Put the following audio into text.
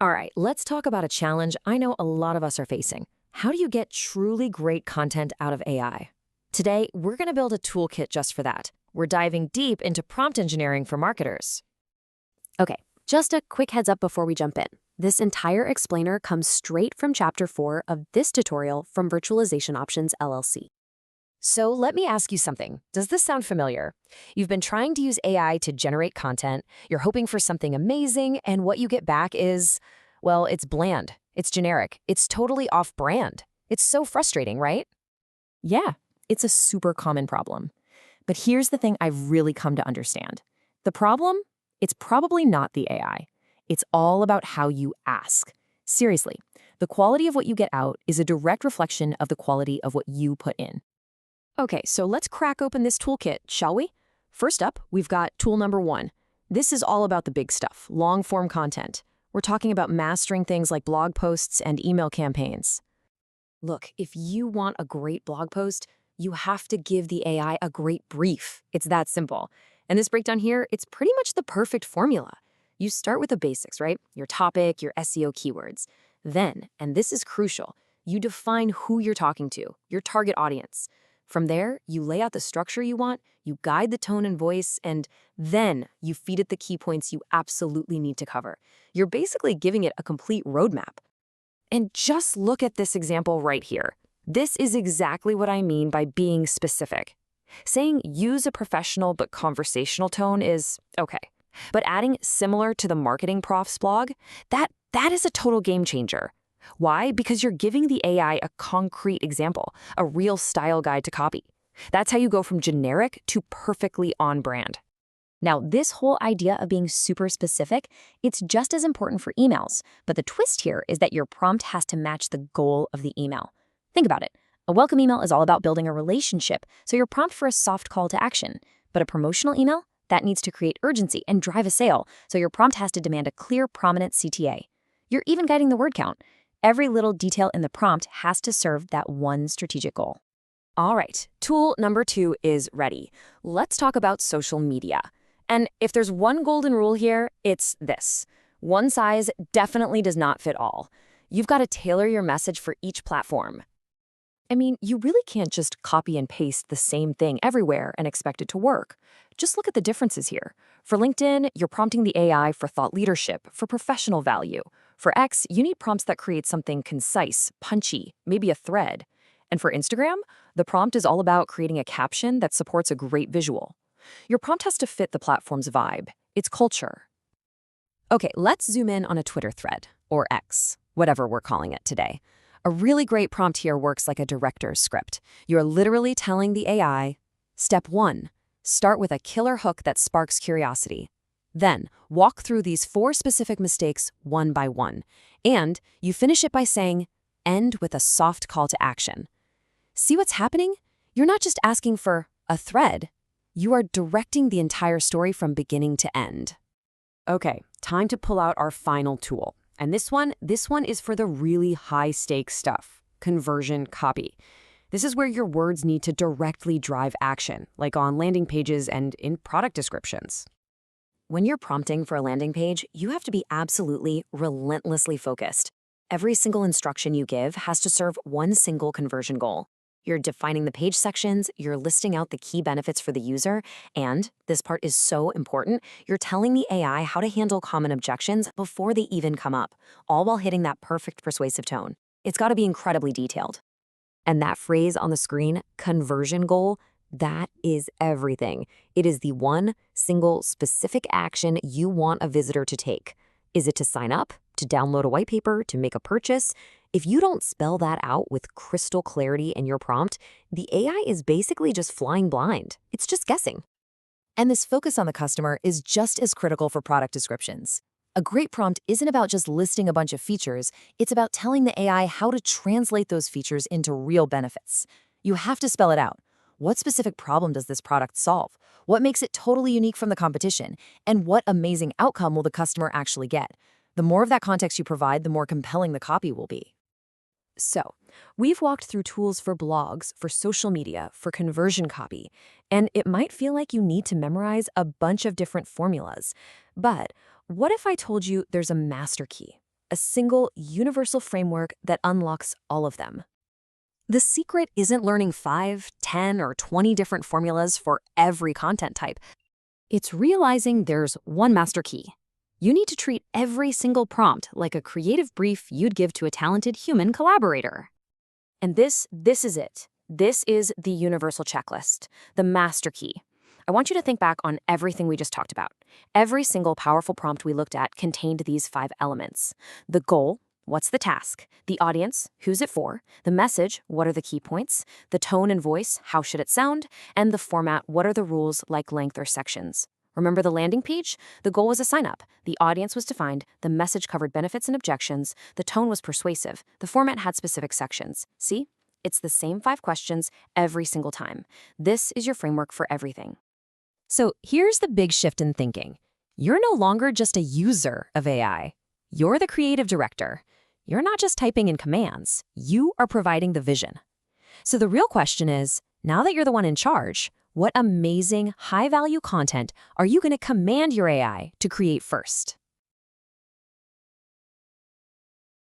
All right, let's talk about a challenge I know a lot of us are facing. How do you get truly great content out of AI? Today, we're going to build a toolkit just for that. We're diving deep into prompt engineering for marketers. Okay, just a quick heads up before we jump in. This entire explainer comes straight from Chapter 4 of this tutorial from Virtualization Options LLC. So let me ask you something. Does this sound familiar? You've been trying to use AI to generate content, you're hoping for something amazing, and what you get back is, well, it's bland, it's generic, it's totally off-brand. It's so frustrating, right? Yeah, it's a super common problem. But here's the thing I've really come to understand. The problem? It's probably not the AI. It's all about how you ask. Seriously, the quality of what you get out is a direct reflection of the quality of what you put in. Okay, so let's crack open this toolkit, shall we? First up, we've got tool number 1. This is all about the big stuff, long-form content. We're talking about mastering things like blog posts and email campaigns. Look, if you want a great blog post, you have to give the AI a great brief. It's that simple. And this breakdown here, it's pretty much the perfect formula. You start with the basics, right? Your topic, your SEO keywords. Then, and this is crucial, you define who you're talking to, your target audience. From there, you lay out the structure you want, you guide the tone and voice, and then you feed it the key points you absolutely need to cover. You're basically giving it a complete roadmap. And just look at this example right here. This is exactly what I mean by being specific. Saying use a professional but conversational tone is okay. But adding similar to the marketing prof's blog, that is a total game changer. Why? Because you're giving the AI a concrete example, a real style guide to copy. That's how you go from generic to perfectly on brand. Now, this whole idea of being super specific, it's just as important for emails, but the twist here is that your prompt has to match the goal of the email. Think about it. A welcome email is all about building a relationship, so your prompt for a soft call to action. But a promotional email, that needs to create urgency and drive a sale, so your prompt has to demand a clear, prominent CTA. You're even guiding the word count. Every little detail in the prompt has to serve that one strategic goal. All right, tool number 2 is ready. Let's talk about social media. And if there's one golden rule here, it's this. One size definitely does not fit all. You've got to tailor your message for each platform. I mean, you really can't just copy and paste the same thing everywhere and expect it to work. Just look at the differences here. For LinkedIn, you're prompting the AI for thought leadership, for professional value. For X, you need prompts that create something concise, punchy, maybe a thread. And for Instagram, the prompt is all about creating a caption that supports a great visual. Your prompt has to fit the platform's vibe, its culture. Okay, let's zoom in on a Twitter thread, or X, whatever we're calling it today. A really great prompt here works like a director's script. You're literally telling the AI, Step 1, start with a killer hook that sparks curiosity. Then, walk through these 4 specific mistakes one by one. And you finish it by saying, end with a soft call to action. See what's happening? You're not just asking for a thread. You are directing the entire story from beginning to end. Okay, time to pull out our final tool. And this one is for the really high-stakes stuff, conversion copy. This is where your words need to directly drive action, like on landing pages and in product descriptions. When you're prompting for a landing page, you have to be absolutely relentlessly focused. Every single instruction you give has to serve one single conversion goal. You're defining the page sections, you're listing out the key benefits for the user, and, this part is so important, you're telling the AI how to handle common objections before they even come up, all while hitting that perfect persuasive tone. It's got to be incredibly detailed. And that phrase on the screen, conversion goal, that is everything. It is the one single specific action you want a visitor to take. Is it to sign up, to download a white paper, to make a purchase? If you don't spell that out with crystal clarity in your prompt, the AI is basically just flying blind. It's just guessing. And this focus on the customer is just as critical for product descriptions. A great prompt isn't about just listing a bunch of features, it's about telling the AI how to translate those features into real benefits. You have to spell it out. What specific problem does this product solve? What makes it totally unique from the competition? And what amazing outcome will the customer actually get? The more of that context you provide, the more compelling the copy will be. So, we've walked through tools for blogs, for social media, for conversion copy, and it might feel like you need to memorize a bunch of different formulas. But what if I told you there's a master key? a single, universal framework that unlocks all of them. The secret isn't learning 5, 10, or 20 different formulas for every content type. It's realizing there's one master key. You need to treat every single prompt like a creative brief you'd give to a talented human collaborator. And this is it. This is the universal checklist, the master key. I want you to think back on everything we just talked about. Every single powerful prompt we looked at contained these 5 elements. The goal, what's the task? The audience, who's it for? The message, what are the key points? The tone and voice, how should it sound? And the format, what are the rules like length or sections? Remember the landing page? The goal was a sign-up. The audience was defined. The message covered benefits and objections. The tone was persuasive. The format had specific sections. See? It's the same 5 questions every single time. This is your framework for everything. So here's the big shift in thinking. You're no longer just a user of AI. You're the creative director. You're not just typing in commands. You are providing the vision. So the real question is, now that you're the one in charge, what amazing, high-value content are you going to command your AI to create first?